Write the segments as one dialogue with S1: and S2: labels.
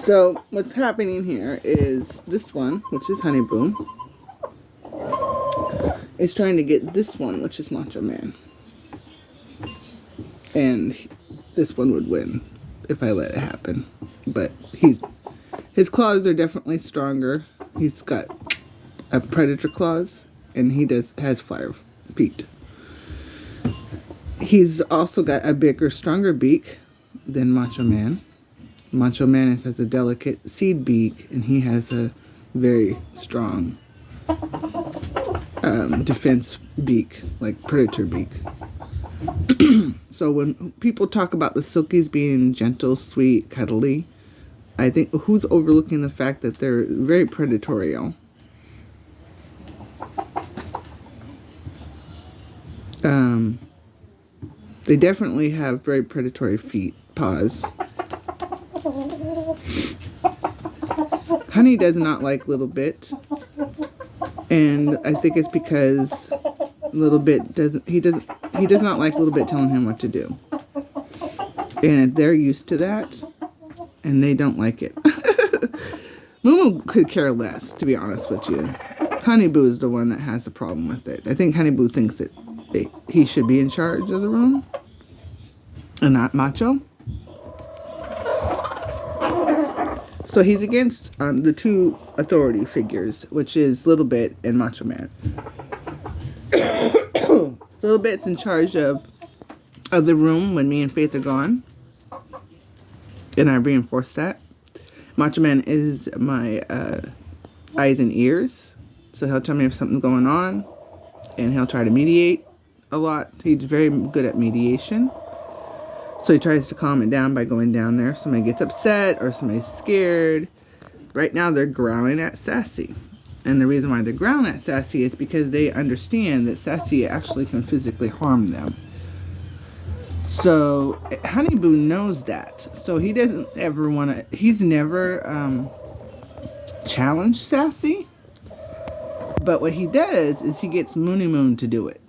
S1: So what's happening here is this one, which is Honey Boo, is trying to get this one, which is Macho Man. And this one would win if I let it happen. But his claws are definitely stronger. He's got a predator claws, and he has flyer feet. He's also got a bigger, stronger beak than Macho Man. Macho Man has a delicate seed beak, and he has a very strong defense beak, like predator beak. So when people talk about the Silkies being gentle, sweet, cuddly, I think who's overlooking the fact that they're very predatorial. They definitely have very predatory paws. Honey does not like Little Bit, and I think it's because Little Bit does not like Little Bit telling him what to do, and they're used to that, and they don't like it. Moo could care less, to be honest with you. Honey Boo is the one that has a problem with it. I think Honey Boo thinks that he should be in charge of the room and not Macho. So he's against the two authority figures, which is Little Bit and Macho Man. Little Bit's in charge of the room when me and Faith are gone, and I reinforce that. Macho Man is my eyes and ears, so he'll tell me if something's going on, and he'll try to mediate a lot. He's very good at mediation. So he tries to calm it down by going down there. If somebody gets upset or somebody's scared. Right now they're growling at Sassy. And the reason why they're growling at Sassy is because they understand that Sassy actually can physically harm them. So Honey Boo knows that. So he doesn't ever want to, he's never challenged Sassy. But what he does is he gets Moony Moon to do it.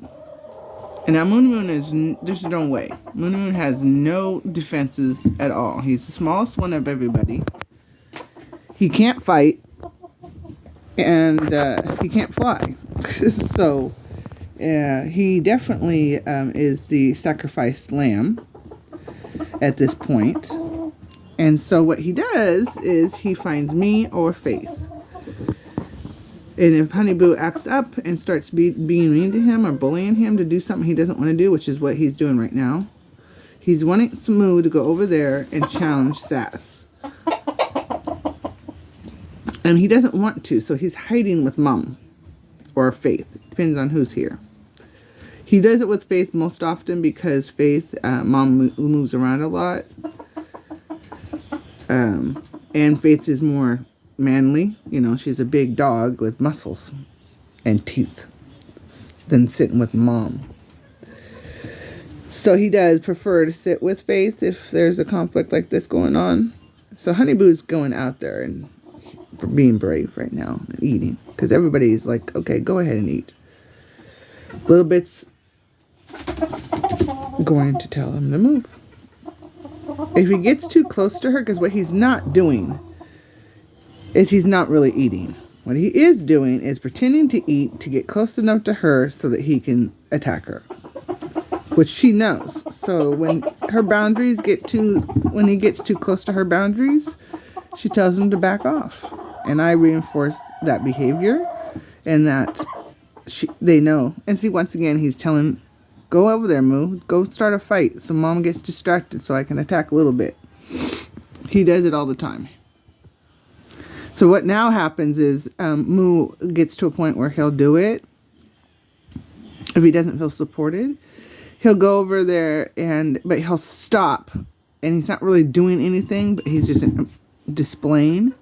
S1: And now Moony Moon there's no way. Moony Moon has no defenses at all. He's the smallest one of everybody. He can't fight. And he can't fly. So he definitely is the sacrificed lamb at this point. And so what he does is he finds me or Faith. And if Honey Boo acts up and starts being mean to him or bullying him to do something he doesn't want to do, which is what he's doing right now, he's wanting Smoo to go over there and challenge Sass. And he doesn't want to, so he's hiding with Mom or Faith. Depends on who's here. He does it with Faith most often because Mom moves around a lot. And Faith is more manly. You know, she's a big dog with muscles and teeth than sitting with Mom. So he does prefer to sit with Faith if there's a conflict like this going on. So Honey Boo's going out there and being brave right now and eating. Because everybody's like, okay, go ahead and eat. Little Bit's going to tell him to move. If he gets too close to her, because what he's not doing is he's not really eating. What he is doing is pretending to eat to get close enough to her so that he can attack her, which she knows. So when he gets too close to her boundaries, she tells him to back off. And I reinforce that behavior and that they know. And see, once again, he's telling, go over there, Moo. Go start a fight so Mom gets distracted so I can attack a little bit. He does it all the time. So what now happens is Moo gets to a point where he'll do it. If he doesn't feel supported, he'll go over there but he'll stop. And he's not really doing anything, but he's just displaying.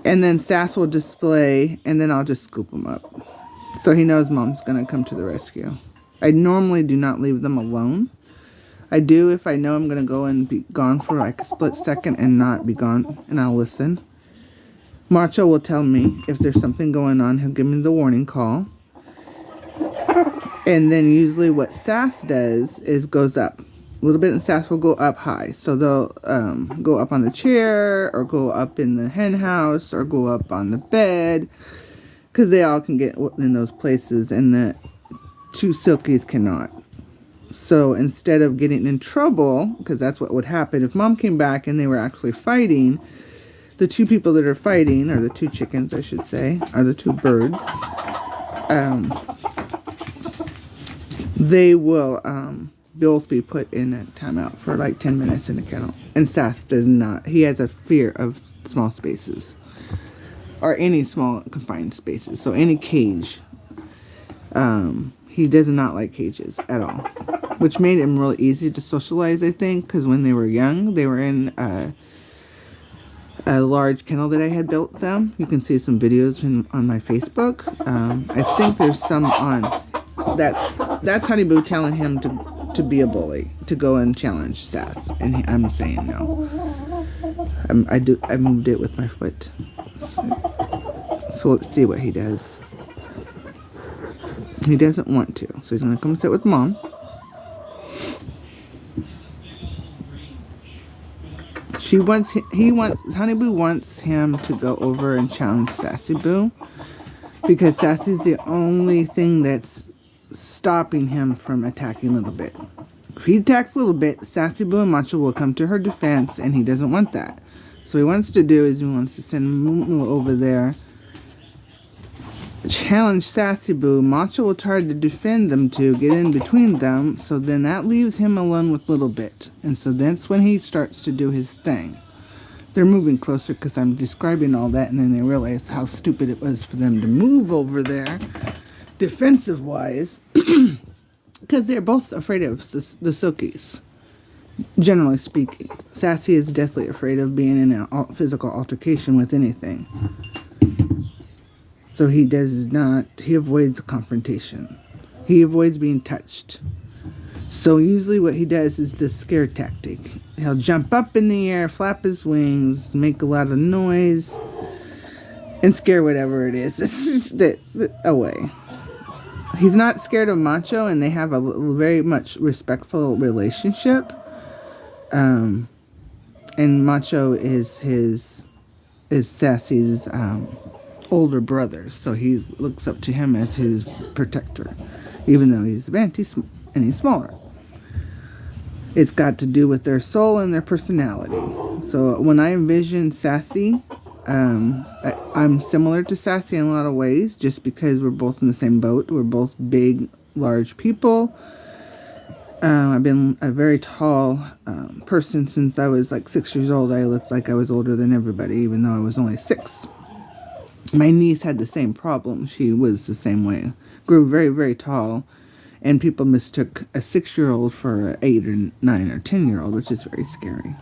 S1: And then Sass will display, and then I'll just scoop him up. So he knows Mom's going to come to the rescue. I normally do not leave them alone. I do if I know I'm going to go and be gone for like a split second and not be gone, and I'll listen. Macho will tell me if there's something going on. He'll give me the warning call. And then usually what Sass does is goes up. A little bit, and Sass will go up high. So they'll go up on the chair, or go up in the hen house, or go up on the bed, because they all can get in those places, and the two Silkies cannot. So instead of getting in trouble, because that's what would happen if Mom came back and they were actually fighting, the two people that are fighting, or the two chickens, I should say, are the two birds. They will both be put in a timeout for like 10 minutes in a kennel. And Sass does not. He has a fear of small spaces, or any small confined spaces. So any cage. He does not like cages at all, which made him really easy to socialize, I think, because when they were young, they were in a large kennel that I had built them. You can see some videos on my Facebook. I think there's some on. That's Honeyboo telling him to be a bully, to go and challenge Sass, and I'm saying no. I moved it with my foot. So let's see what he does. He doesn't want to, so he's gonna come sit with Mom. Honeyboo wants him to go over and challenge Sassy Boo, because Sassy's the only thing that's stopping him from attacking Little Bit. If he attacks Little Bit, Sassy Boo and Macho will come to her defense, and he doesn't want that. So what he wants to do is he wants to send Moo over there, challenge Sassy Boo. Macho will try to defend them two, get in between them, so then that leaves him alone with Little Bit. And so that's when he starts to do his thing. They're moving closer because I'm describing all that, and then they realize how stupid it was for them to move over there, defensive-wise, because they're both afraid of the Silkies, generally speaking. Sassy is deathly afraid of being in a physical altercation with anything. So he avoids confrontation. He avoids being touched. So usually what he does is the scare tactic. He'll jump up in the air, flap his wings, make a lot of noise, and scare whatever it is away. He's not scared of Macho, and they have a very much respectful relationship. And Macho is Sassy's older brother, so he looks up to him as his protector, even though he's a banty and he's smaller. It's got to do with their soul and their personality. So when I envision Sassy, I'm similar to Sassy in a lot of ways, just because we're both in the same boat. We're both big, large people. I've been a very tall person since I was like 6 years old. I looked like I was older than everybody, even though I was only 6. My niece had the same problem. She was the same way. Grew very, very tall. And people mistook a 6-year-old for an 8 or 9 or 10-year-old, which is very scary.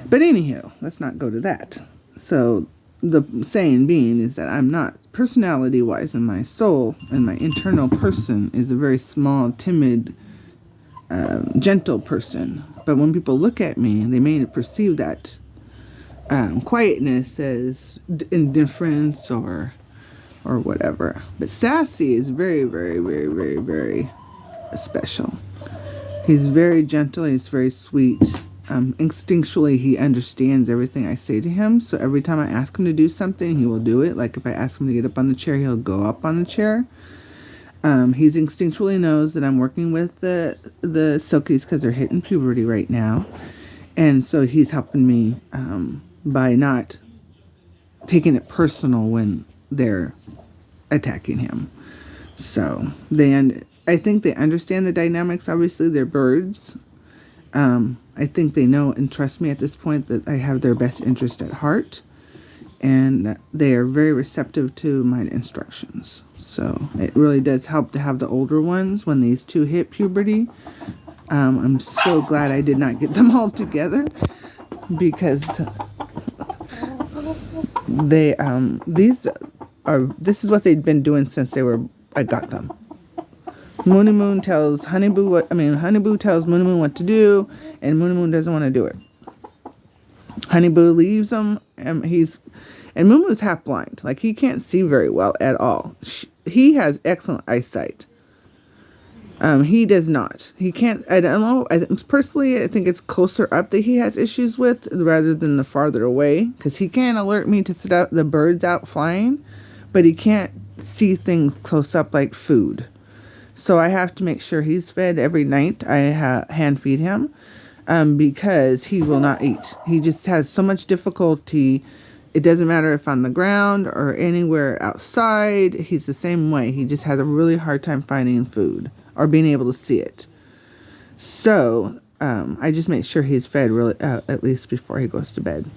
S1: But anywho, let's not go to that. So the saying being is that I'm not, personality-wise, in my soul and my internal person is a very small, timid, gentle person. But when people look at me, they may perceive that quietness as indifference or whatever. But Sassy is very, very, very, very, very special. He's very gentle. He's very sweet. Instinctually, he understands everything I say to him. So every time I ask him to do something, he will do it. Like if I ask him to get up on the chair, he'll go up on the chair. He's instinctually knows that I'm working with the Silkies because they're hitting puberty right now. And so he's helping me by not taking it personal when they're attacking him. So I think they understand the dynamics. Obviously, they're birds. I think they know and trust me at this point that I have their best interest at heart. And they are very receptive to my instructions. So it really does help to have the older ones when these two hit puberty. I'm so glad I did not get them all together, because this is what they'd been doing since I got them. Moon tells Honeyboo Honeyboo tells Moon what to do, and Moon doesn't want to do it. Honeyboo leaves him, and Moon is half blind. Like, he can't see very well at all. He has excellent eyesight. He does not. He can't. I don't know. Personally, I think it's closer up that he has issues with rather than the farther away. Because he can alert me to set up the birds out flying, but he can't see things close up like food. So I have to make sure he's fed every night. I hand feed him because he will not eat. He just has so much difficulty. It doesn't matter if on the ground or anywhere outside. He's the same way. He just has a really hard time finding food or being able to see it. So I just make sure he's fed really at least before he goes to bed.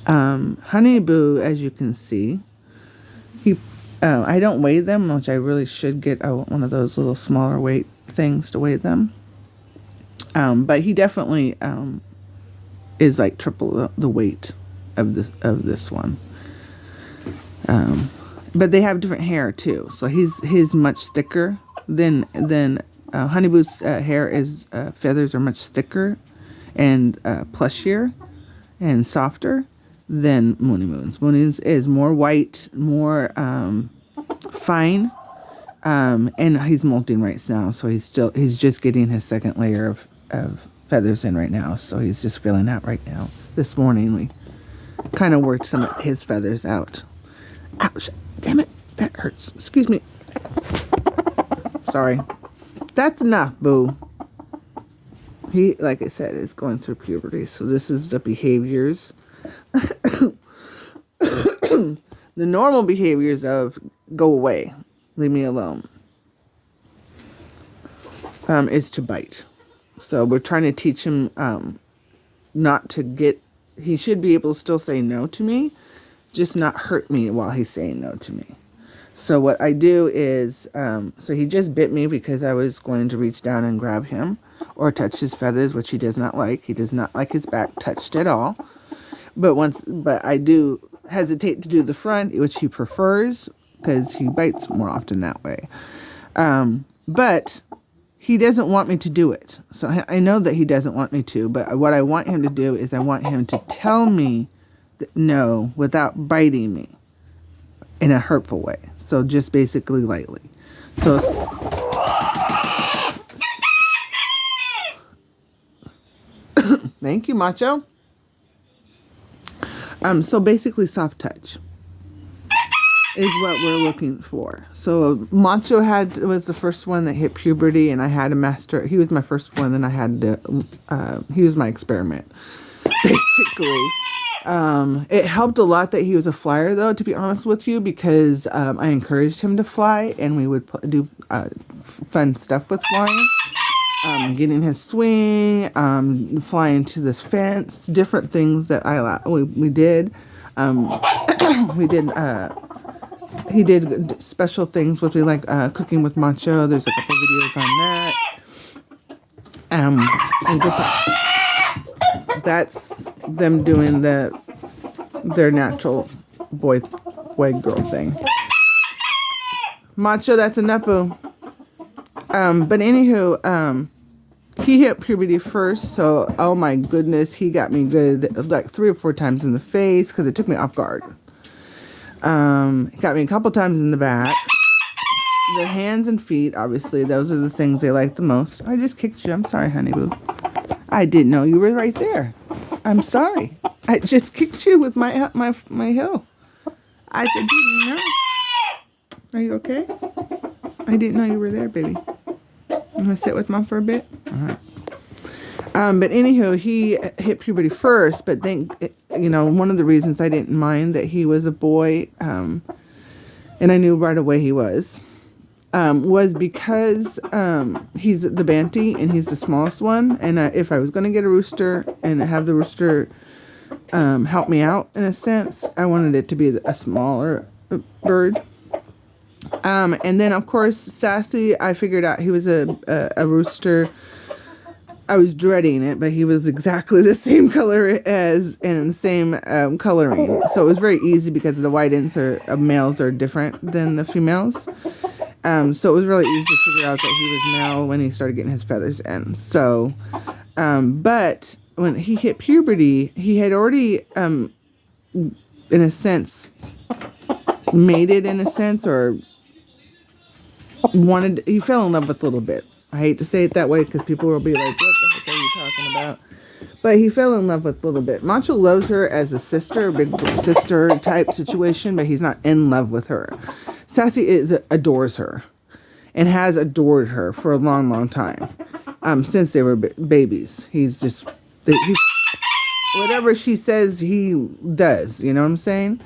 S1: Honey Boo, as you can see, I don't weigh them, which I really should get one of those little smaller weight things to weigh them. But he definitely is like triple the weight of this one. But they have different hair too, so he's much thicker than Honeyboo's hair is feathers are much thicker and plushier and softer than Mooney Moon's. Mooney's is more white, more fine, and he's molting right now, so he's just getting his second layer of feathers in right now, so he's just filling out right now. This morning we kind of worked some of his feathers out. Ouch! Damn it, that hurts. Excuse me. Sorry. That's enough, Boo. He, like I said, is going through puberty, so this is the behaviors. The normal behaviors of go away, leave me alone, is to bite. So we're trying to teach him not to get. He should be able to still say no to me, just not hurt me while he's saying no to me. So what I do is, so he just bit me because I was going to reach down and grab him or touch his feathers, which he does not like. He does not like his back touched at all. But I do hesitate to do the front, which he prefers because he bites more often that way. But he doesn't want me to do it. So I know that he doesn't want me to, but what I want him to do is I want him to tell me no without biting me in a hurtful way. So just basically lightly. So thank you, Macho. So basically soft touch is what we're looking for. So Macho was the first one that hit puberty, and I had to master. He was my first one, and I had to. He was my experiment, basically. It helped a lot that he was a flyer, though, to be honest with you, because I encouraged him to fly, and we would do fun stuff with flying. Getting his swing, flying to this fence, different things that we did. We did. He did special things with me, like cooking with Macho. There's a couple videos on that. And different. That's them doing their natural boy girl thing. Macho, that's a Nepo. But anywho, he hit puberty first, so oh my goodness, he got me good, like 3 or 4 times in the face because it took me off guard. He got me a couple times in the back. The hands and feet, obviously, those are the things they like the most. I just kicked you. I'm sorry, honey boo. I didn't know you were right there. I'm sorry. I just kicked you with my heel. I didn't know. Are you okay? I didn't know you were there, baby. I'm gonna sit with Mom for a bit. All right. But anywho, he hit puberty first. But one of the reasons I didn't mind that he was a boy, and I knew right away he was because he's the Banty and he's the smallest one. And if I was gonna get a rooster and have the rooster help me out in a sense, I wanted it to be a smaller bird. And then of course Sassy, I figured out he was a rooster. I was dreading it, but he was exactly the same color and the same coloring. So it was very easy because the white ends of males are different than the females. So it was really easy to figure out that he was male when he started getting his feathers in. So, but when he hit puberty, he had already, in a sense, mated in a sense, or he fell in love with a little bit I hate to say it that way because people will be like, what the heck are you talking about? But he fell in love with Little Bit. Macho loves her as a sister, big sister type situation, but he's not in love with her. Sassy adores her and has adored her for a long, long time. Since they were babies. He's just, whatever she says, he does. You know what I'm saying?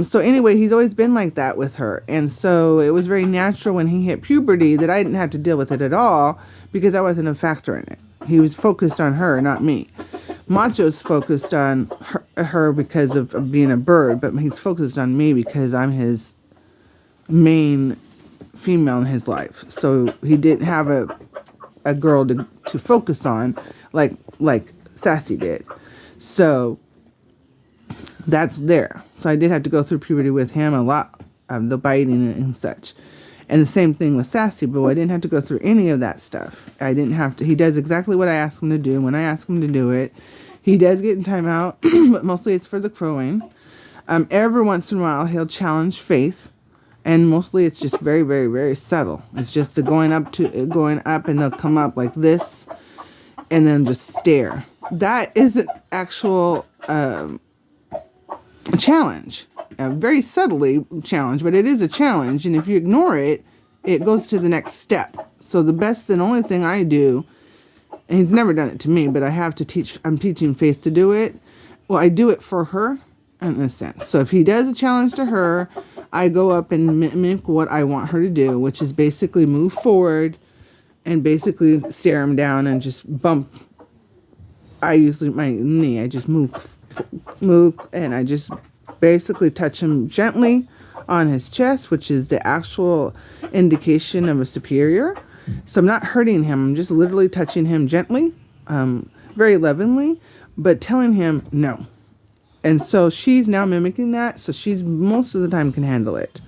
S1: So anyway, he's always been like that with her. And so it was very natural when he hit puberty that I didn't have to deal with it at all because I wasn't a factor in it. He was focused on her, not me. Macho's focused on her because of being a bird, but he's focused on me because I'm his main female in his life. So he didn't have a girl to focus on like Sassy did. So that's there. So I did have to go through puberty with him a lot, the biting and such. And the same thing with Sassy Boo. I didn't have to go through any of that stuff. I didn't have to. He does exactly what I ask him to do when I ask him to do it. He does get in timeout, but mostly it's for the crowing. Every once in a while, he'll challenge Faith. And mostly it's just very, very, very subtle. It's just the going up, and they'll come up like this and then just stare. That is an actual challenge. A very subtly challenge, but it is a challenge. And if you ignore it, it goes to the next step. So the best and only thing I do, and he's never done it to me, but I'm teaching Faith to do it. Well, I do it for her in a sense. So if he does a challenge to her, I go up and mimic what I want her to do, which is basically move forward and basically stare him down and just bump. I usually my knee. I just move, and I just basically touch him gently on his chest, which is the actual indication of a superior. So I'm not hurting him. I'm just literally touching him gently, very lovingly, but telling him no. And so she's now mimicking that. So she's most of the time can handle it.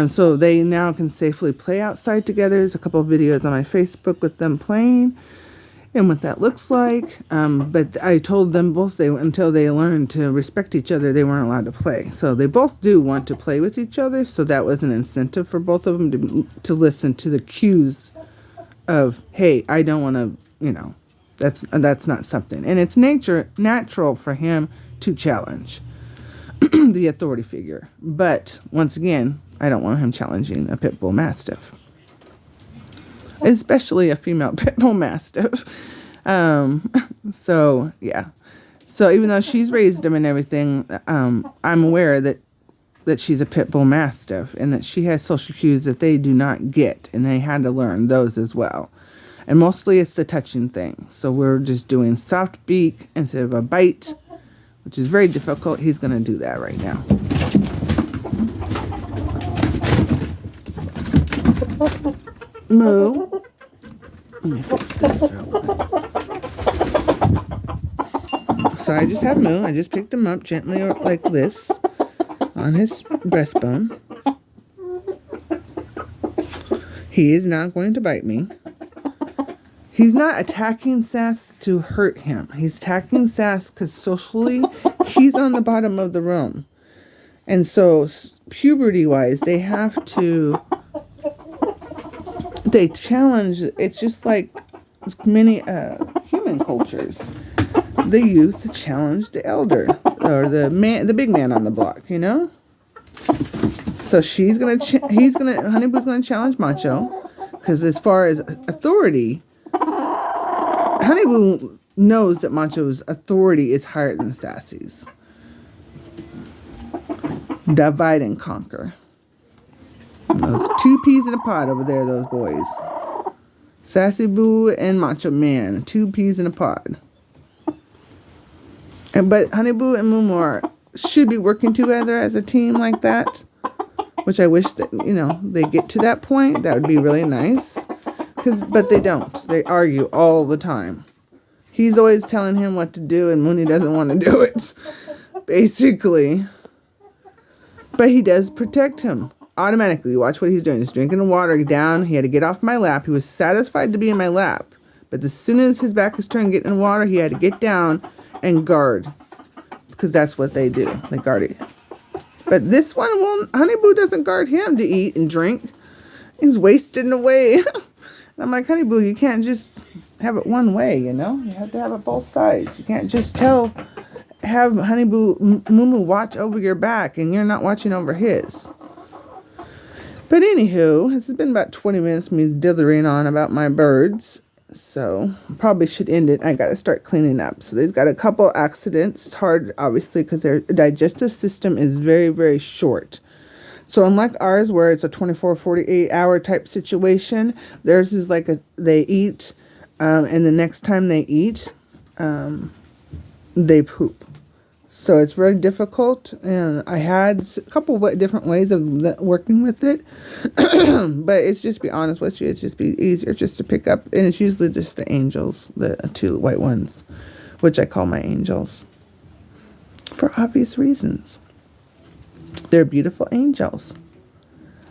S1: So they now can safely play outside together. There's a couple of videos on my Facebook with them playing and what that looks like. But I told them both until they learned to respect each other, they weren't allowed to play. So they both do want to play with each other. So that was an incentive for both of them to listen to the cues of, hey, I don't want to, that's not something. And it's natural for him to challenge the authority figure. But once again, I don't want him challenging a pit bull mastiff, especially a female pit bull mastiff. So yeah. So even though she's raised him and everything, I'm aware that she's a pit bull mastiff and that she has social cues that they do not get, and they had to learn those as well. And mostly it's the touching thing. So we're just doing soft beak instead of a bite, which is very difficult. He's going to do that right now. Moo. Let me fix this real quick. So I just have Moo. I just picked him up gently like this on his breastbone. He is not going to bite me. He's not attacking Sass to hurt him. He's attacking Sass because socially, he's on the bottom of the room. And so, puberty-wise, they challenge. It's just like many human cultures. The youth challenge the elder, or the big man on the block, So Honeyboo's gonna challenge Macho, because as far as authority, Honeyboo knows that Macho's authority is higher than Sassy's. Divide and conquer. And those two peas in a pod over there, those boys. Sassy Boo and Macho Man, 2 peas in a pod. But Honeyboo and Moomor should be working together as a team like that, which I wish that, they get to that point. That would be really nice. But they don't. They argue all the time. He's always telling him what to do, and Mooney doesn't want to do it, basically. But he does protect him automatically. Watch what he's doing. He's drinking the water down. He had to get off my lap. He was satisfied to be in my lap. But as soon as his back is turned, getting in the water, he had to get down and guard. Because that's what they do. They guard it. But this one, Honeyboo doesn't guard him to eat and drink. He's wasting away. I'm like, Honey Boo, you can't just have it one way, you know? You have to have it both sides. You can't just have Honey Boo, Moo watch over your back and you're not watching over his. But anywho, it's been about 20 minutes me dithering on about my birds. So probably should end it. I got to start cleaning up. So they've got a couple accidents. It's hard, obviously, because their digestive system is very, very short. So unlike ours, where it's a 24, 48 hour type situation, theirs is like they eat, and the next time they eat, they poop. So it's very difficult, and I had a couple of different ways of working with it, but it's just, be honest with you, it's just be easier just to pick up, and it's usually just the angels, the 2 white ones, which I call my angels, for obvious reasons. They're beautiful angels.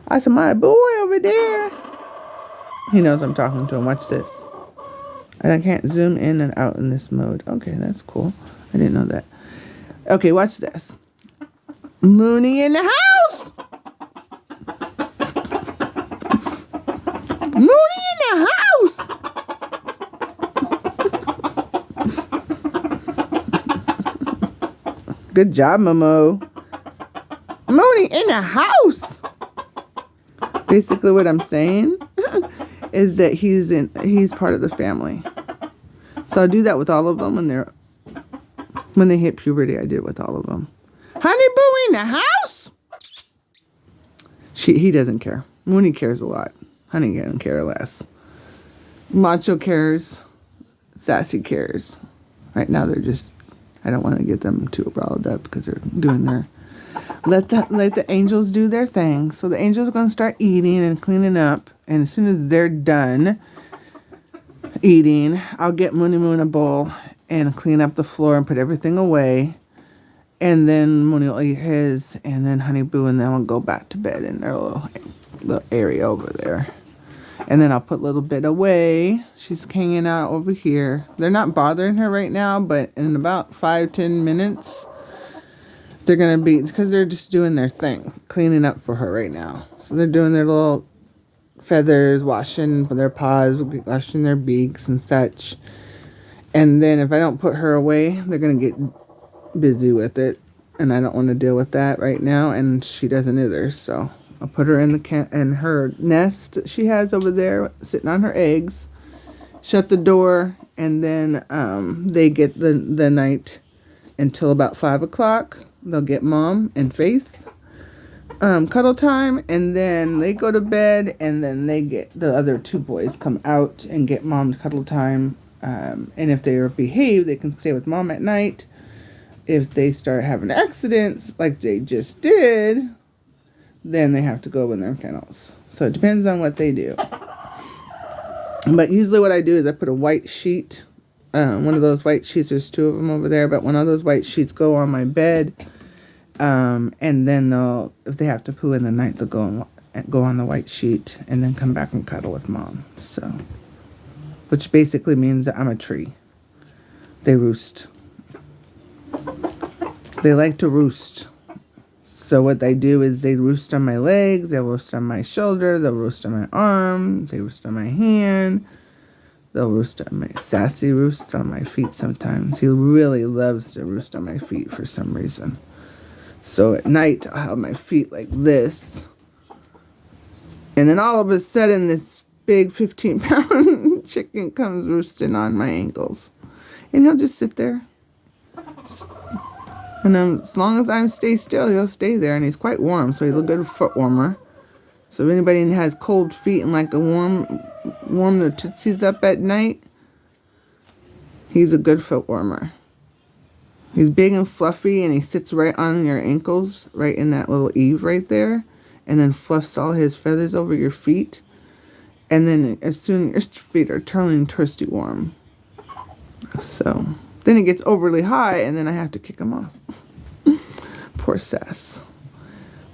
S1: I said, my boy over there. He knows I'm talking to him. Watch this. And I can't zoom in and out in this mode. Okay, that's cool. I didn't know that. Okay, watch this. Mooney in the house. Mooney in the house. Good job, Momo. Mooney in the house. Basically what I'm saying is that he's part of the family. So I do that with all of them when they hit puberty. I did it with all of them. Honey Boo in the house. He doesn't care. Mooney cares a lot. Honey doesn't care less. Macho cares. Sassy cares. Right now I don't want to get them too riled up because they're doing their. Let the angels do their thing. So the angels are going to start eating and cleaning up. And as soon as they're done eating, I'll get Mooney Moo in a bowl and clean up the floor and put everything away. And then Mooney will eat his. And then Honey Boo and them will go back to bed in their little area over there. And then I'll put a little bit away. She's hanging out over here. They're not bothering her right now, but in about 5-10 minutes, they're going to be, because they're just doing their thing, cleaning up for her right now. So they're doing their little feathers, washing their paws, washing their beaks and such. And then if I don't put her away, they're going to get busy with it. And I don't want to deal with that right now. And she doesn't either. So I'll put her in her nest that she has over there, sitting on her eggs. Shut the door. And then they get the night until about 5 o'clock. They'll get Mom and Faith cuddle time, and then they go to bed, and then they get the other 2 boys come out and get Mom cuddle time. And if they behave, they can stay with Mom at night. If they start having accidents like they just did, then they have to go in their kennels. So it depends on what they do. But usually what I do is I put a white sheet, one of those white sheets, there's 2 of them over there, but one of those white sheets go on my bed. And then if they have to poo in the night, they'll go on the white sheet and then come back and cuddle with Mom. So, which basically means that I'm a tree. They roost. They like to roost. So what they do is they roost on my legs, they'll roost on my shoulder, they'll roost on my arm, they roost on my hand, they'll roost on my Sassy roosts on my feet sometimes. He really loves to roost on my feet for some reason. So at night I'll have my feet like this. And then all of a sudden this big 15-pound chicken comes roosting on my ankles. And he'll just sit there. And as long as I stay still, he'll stay there. And he's quite warm, so he's a good foot warmer. So if anybody has cold feet and like a warm their tootsies up at night, he's a good foot warmer. He's big and fluffy, and he sits right on your ankles, right in that little eave right there, and then fluffs all his feathers over your feet. And then as soon as your feet are turning toasty warm. So then he gets overly high, and then I have to kick him off. Poor Sass.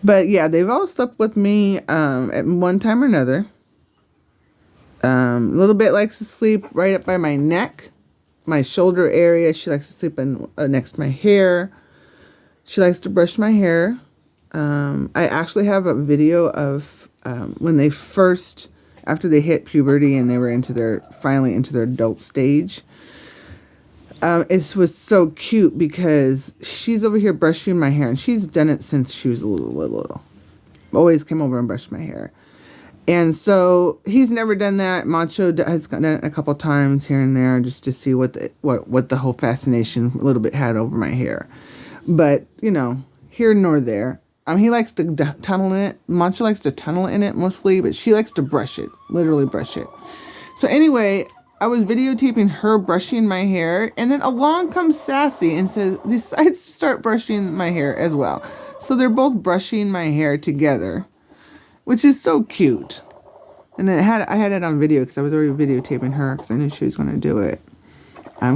S1: But yeah, they've all slept with me at one time or another. A little bit likes to sleep right up by my neck, my shoulder area. She likes to sleep next to my hair. She likes to brush my hair. I actually have a video of when they first after they hit puberty and they were finally into their adult stage. It was so cute because she's over here brushing my hair, and she's done it since she was a little. Always came over and brushed my hair. And so he's never done that. Macho has done it a couple times here and there just to see what the whole fascination a little bit had over my hair. But, you know, here nor there. He likes to tunnel in it. Macho likes to tunnel in it mostly, but she likes to brush it, literally brush it. So anyway, I was videotaping her brushing my hair, and then along comes Sassy and decides to start brushing my hair as well. So they're both brushing my hair together, which is so cute. And then I had it on video because I was already videotaping her because I knew she was going to do it.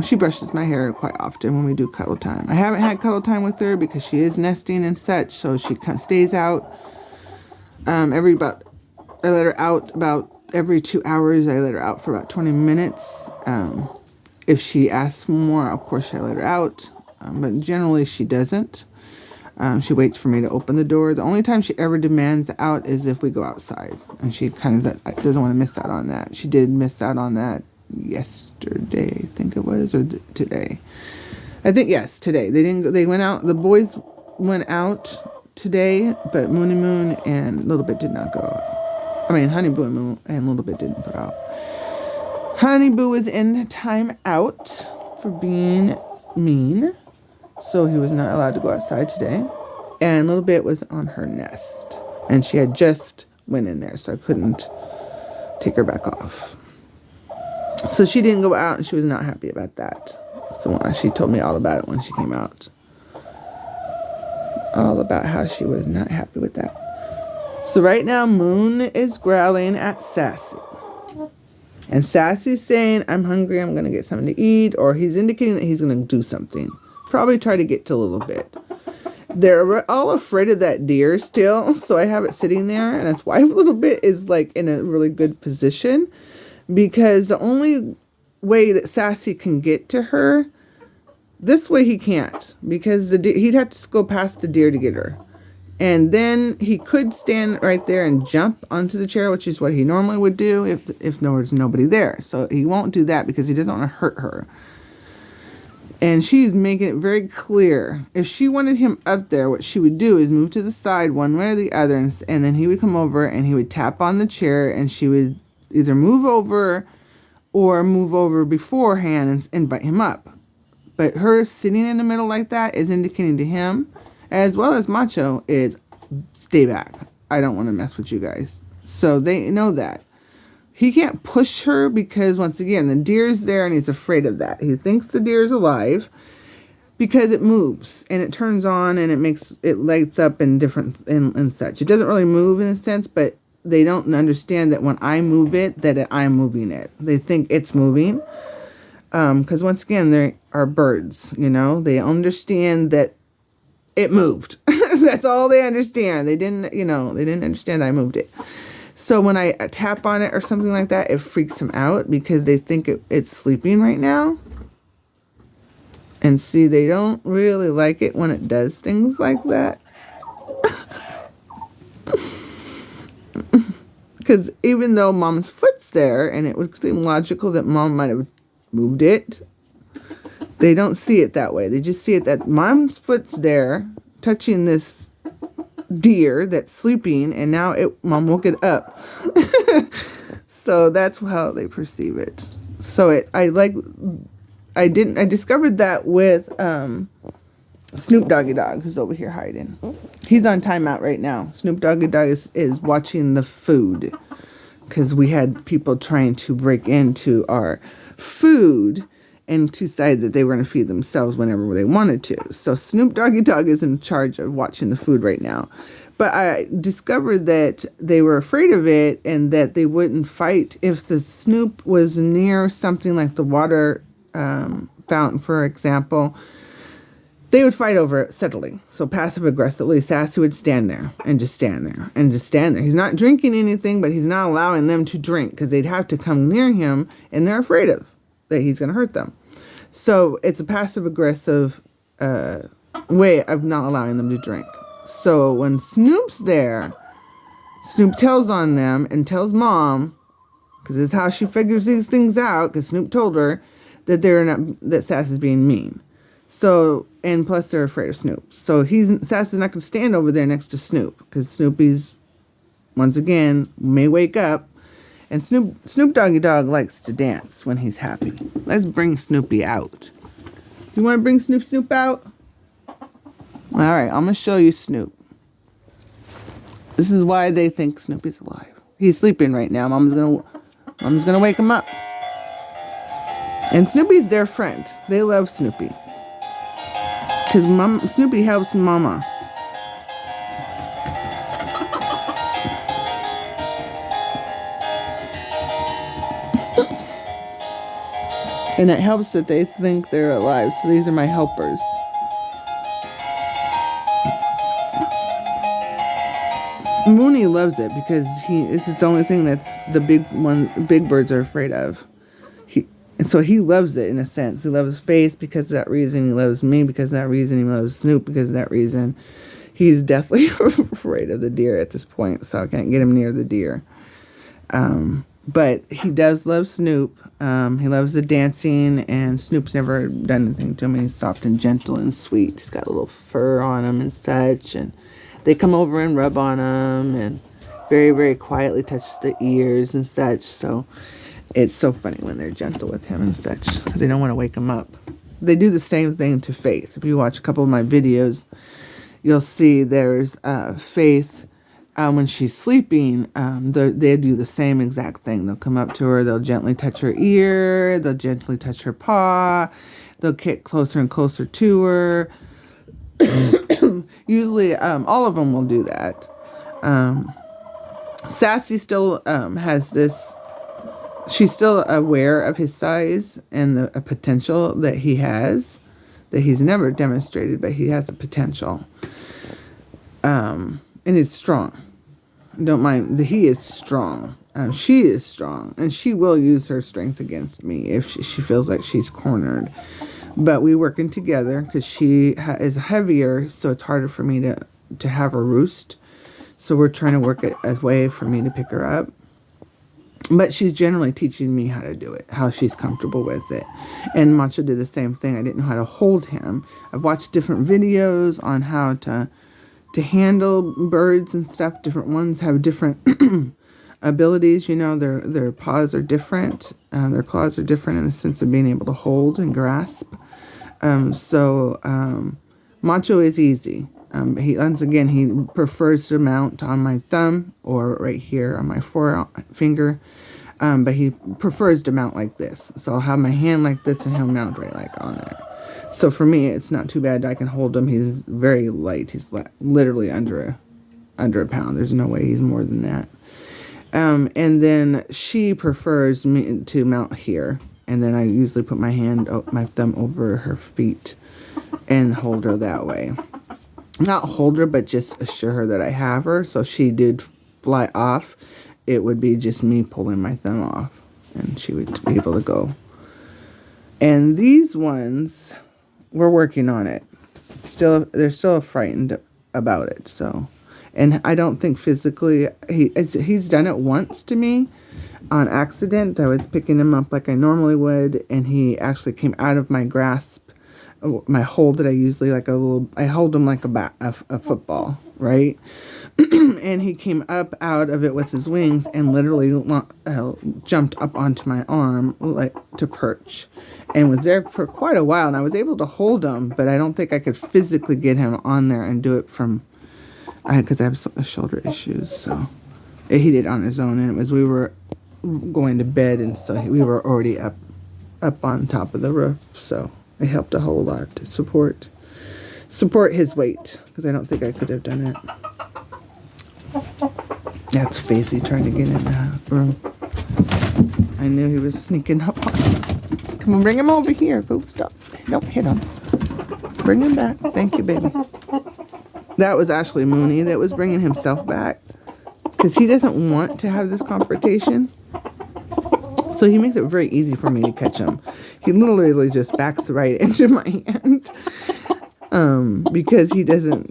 S1: She brushes my hair quite often when we do cuddle time. I haven't had cuddle time with her because she is nesting and such, so she stays out. I let her out about every 2 hours. I let her out for about 20 minutes. If she asks more, of course, I let her out. But generally, she doesn't. She waits for me to open the door. The only time she ever demands out is if we go outside. And she kind of doesn't want to miss out on that. She did miss out on that yesterday, I think it was, or today. I think, yes, today. They went out. The boys went out today, but Moony Moon and Little Bit did not go out. I mean, Honey Boo and Little Bit didn't go out. Honey Boo was in time out for being mean. So he was not allowed to go outside today. And Little Bit was on her nest. And she had just went in there, so I couldn't take her back off. So she didn't go out, and she was not happy about that. So she told me all about it when she came out. All about how she was not happy with that. So right now, Moon is growling at Sassy. And Sassy's saying, I'm hungry, I'm going to get something to eat. Or he's indicating that he's going to do something. Probably try to get to Little Bit. They're all afraid of that deer still, so I have it sitting there, and that's why Little Bit is like in a really good position, because the only way that Sassy can get to her, this way he can't, because he'd have to go past the deer to get her. And then he could stand right there and jump onto the chair, which is what he normally would do if there was nobody there. So he won't do that because he doesn't want to hurt her. And she's making it very clear. If she wanted him up there, what she would do is move to the side one way or the other, and then he would come over and he would tap on the chair, and she would either move over or move over beforehand and invite him up. But her sitting in the middle like that is indicating to him, as well as Macho, is stay back. I don't want to mess with you guys. So they know that. He can't push her because, once again, the deer's there and he's afraid of that. He thinks the deer's alive because it moves and it turns on and it lights up and such. It doesn't really move in a sense, but they don't understand that when I move it, that I'm moving it. They think it's moving because, once again, they are birds, you know. They understand that it moved. That's all they understand. They didn't understand I moved it. So when I tap on it or something like that, it freaks them out because they think it's sleeping right now. And see, they don't really like it when it does things like that. Because even though Mom's foot's there, and it would seem logical that Mom might have moved it, they don't see it that way. They just see it that Mom's foot's there, touching this deer that's sleeping, and now Mom woke it up. So that's how they perceive it. So I discovered that with Snoop Doggy Dogg, who's over here hiding. He's on timeout right now. Snoop Doggy Dogg is watching the food because we had people trying to break into our food and decide that they were going to feed themselves whenever they wanted to. So Snoop Doggy Dogg is in charge of watching the food right now. But I discovered that they were afraid of it and that they wouldn't fight if the Snoop was near something like the water fountain, for example. They would fight over it subtly. So passive aggressively, Sassy would stand there and just stand there and just stand there. He's not drinking anything, but he's not allowing them to drink because they'd have to come near him, and they're afraid of that he's going to hurt them. So it's a passive-aggressive way of not allowing them to drink. So when Snoop's there, Snoop tells on them and tells Mom, because it's how she figures these things out. Because Snoop told her that that Sass is being mean. So, and plus they're afraid of Snoop. So Sass is not going to stand over there next to Snoop, because Snoopy's, once again, may wake up. And Snoop Doggy Dogg likes to dance when he's happy. Let's bring Snoopy out. You want to bring Snoop out? All right, I'm going to show you Snoop. This is why they think Snoopy's alive. He's sleeping right now. Mom's gonna wake him up. And Snoopy's their friend. They love Snoopy. Because Snoopy helps Mama. And it helps that they think they're alive. So these are my helpers. Mooney loves it because this is the only thing that's the big birds are afraid of. And so he loves it in a sense. He loves Face because of that reason. He loves me because of that reason. He loves Snoop because of that reason. He's deathly afraid of the deer at this point, so I can't get him near the deer. But he does love Snoop. He loves the dancing, and Snoop's never done anything to him. He's soft and gentle and sweet. He's got a little fur on him and such, and they come over and rub on him and very, very quietly touch the ears and such. So it's so funny when they're gentle with him and such, because they don't want to wake him up. They do the same thing to Faith. If you watch a couple of my videos, you'll see there's Faith. When she's sleeping, they do the same exact thing. They'll come up to her, they'll gently touch her ear, they'll gently touch her paw, they'll get closer and closer to her. Usually, all of them will do that. Sassy still has this, she's still aware of his size and the potential that he has, that he's never demonstrated, but he has a potential. And he's strong. Don't mind that he is strong. She is strong, and she will use her strength against me if she feels like she's cornered. But we working together because she is heavier, so it's harder for me to have her roost. So we're trying to work a way for me to pick her up. But she's generally teaching me how to do it, how she's comfortable with it. And Macho did the same thing. I didn't know how to hold him. I've watched different videos on how to handle birds and stuff. Different ones have different abilities. You know, their paws are different. Their claws are different in the sense of being able to hold and grasp. Macho is easy. He prefers to mount on my thumb or right here on my forefinger. But he prefers to mount like this. So I'll have my hand like this and he'll mount right like on there. So for me, it's not too bad. I can hold him. He's very light. He's literally under a pound. There's no way he's more than that. And then she prefers me to mount here. And then I usually put my thumb over her feet and hold her that way. Not hold her, but just assure her that I have her. So if she did fly off, it would be just me pulling my thumb off. And she would be able to go. And these ones, we're working on it. They're still frightened about it. So, and I don't think physically he's done it once to me on accident. I was picking him up like I normally would, and he actually came out of my grasp, my hold that I usually I hold him like a football, right? And he came up out of it with his wings and literally jumped up onto my arm like to perch, and was there for quite a while. And I was able to hold him, but I don't think I could physically get him on there and do it from because I have shoulder issues. So he did it on his own, and we were going to bed, and so we were already up on top of the roof. So it helped a whole lot to support his weight, because I don't think I could have done it. That's Facey trying to get in the room. I knew he was sneaking up on me. Come on, bring him over here. Go, stop. Don't hit him. Bring him back. Thank you, baby. That was Ashley Mooney that was bringing himself back, because he doesn't want to have this confrontation. So he makes it very easy for me to catch him. He literally just backs right into my hand. Because he doesn't